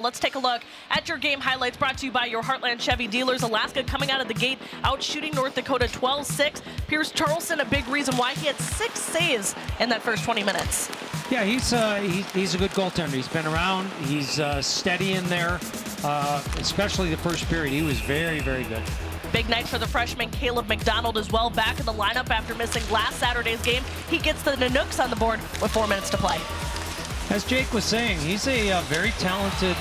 Let's take a look at your game highlights brought to you by your Heartland Chevy dealers. Alaska coming out of the gate, out shooting North Dakota 12-6. Pierce Charleston, a big reason why he had 6 saves in that first 20 minutes. Yeah, he's a good goaltender. He's been around. He's steady in there, especially the first period. He was very, very good. Big night for the freshman Caleb McDonald as well, back in the lineup after missing last Saturday's game. He gets the Nanooks on the board with 4 minutes to play. As Jake was saying, he's a very talented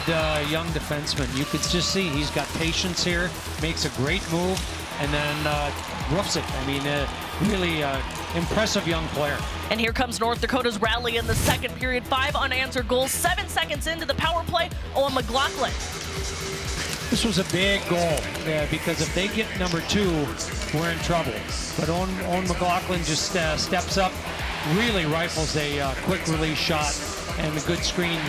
young defenseman. You could just see he's got patience here, makes a great move, and then roofs it. I mean, really impressive young player. And here comes North Dakota's rally in the second period. 5 unanswered goals, 7 seconds into the power play. Owen McLaughlin. This was a big goal because if they get number 2, we're in trouble. But Owen McLaughlin just steps up, really rifles a quick release shot, and a good screen in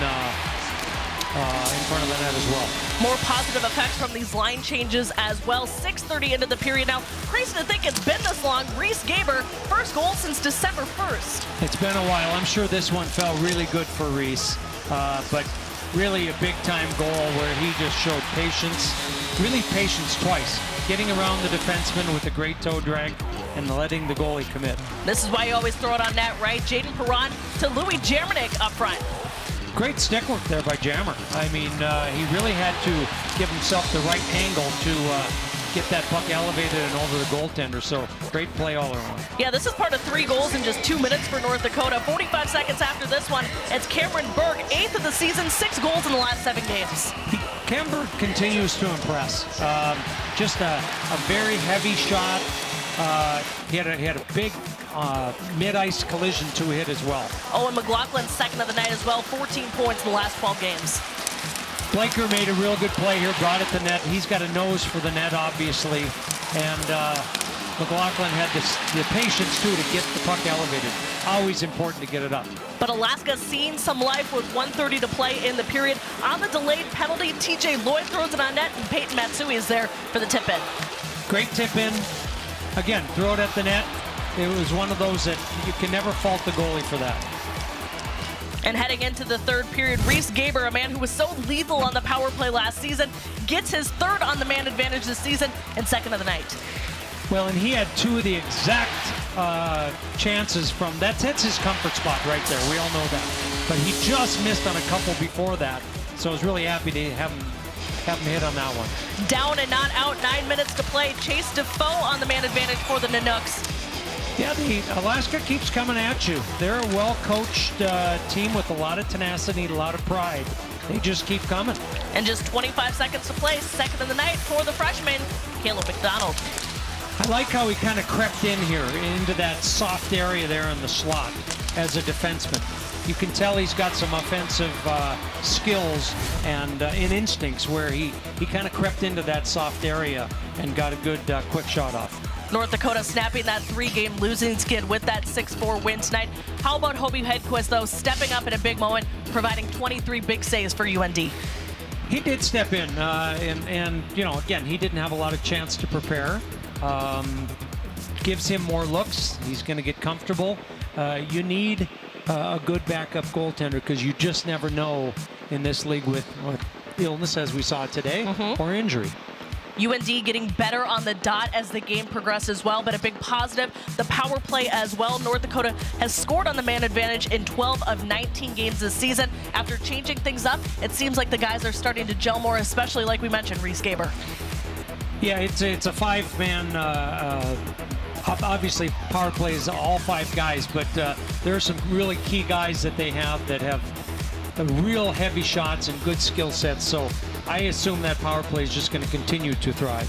front of the net as well. More positive effects from these line changes as well. 6:30 into the period now. Crazy to think it's been this long. Reese Gaber, first goal since December 1st. It's been a while. I'm sure this one felt really good for Reese, but really a big-time goal where he just showed patience, really patience twice, getting around the defenseman with a great toe drag and letting the goalie commit. This is why you always throw it on net, right? Jaden Perron to Louis Jermanek up front. Great stick work there by Jammer. I mean, he really had to give himself the right angle to get that puck elevated and over the goaltender, so great play all around. Yeah, this is part of 3 goals in just 2 minutes for North Dakota. 45 seconds after this one, it's Cameron Berg, 8th of the season, 6 goals in the last 7 games. Cam Berg continues to impress. Just a very heavy shot. He had a big mid-ice collision to hit as well. Owen McLaughlin, second of the night as well, 14 points in the last 12 games. Blaker made a real good play here, brought it to net. He's got a nose for the net, obviously, and McLaughlin had the patience, too, to get the puck elevated. Always important to get it up. But Alaska's seen some life with 1:30 to play in the period. On the delayed penalty, TJ Lloyd throws it on net, and Peyton Matsui is there for the tip-in. Great tip-in. Again, throw it at the net. It was one of those that you can never fault the goalie for that. And heading into the third period, Reese Gaber, a man who was so lethal on the power play last season, gets his 3rd on the man advantage this season and 2nd of the night. Well, and he had 2 of the exact chances from that's his comfort spot right there. We all know that. But he just missed on a couple before that. So I was really happy to have him hit on that one. Down and not out, 9 minutes to play. Chase Defoe on the man advantage for the Nanooks. Yeah, Alaska keeps coming at you. They're a well-coached team with a lot of tenacity, a lot of pride. They just keep coming. And just 25 seconds to play, 2nd of the night for the freshman, Caleb McDonald. I like how he kind of crept in here into that soft area there in the slot as a defenseman. You can tell he's got some offensive skills and instincts where he kind of crept into that soft area and got a good quick shot off. North Dakota snapping that 3-game losing skid with that 6-4 win tonight. How about Hobie Hedquist, though, stepping up in a big moment, providing 23 big saves for UND? He did step in, and you know, again, he didn't have a lot of chance to prepare. Gives him more looks. He's going to get comfortable. You need a good backup goaltender because you just never know in this league with illness, as we saw today, or injury. UND getting better on the dot as the game progresses well, but a big positive, the power play as well. North Dakota has scored on the man advantage in 12 of 19 games this season. After changing things up, it seems like the guys are starting to gel more, especially like we mentioned, Reese Gaber. Yeah, it's a 5-man, obviously power play is all 5 guys, but there are some really key guys that they have real heavy shots and good skill sets. So I assume that power play is just going to continue to thrive.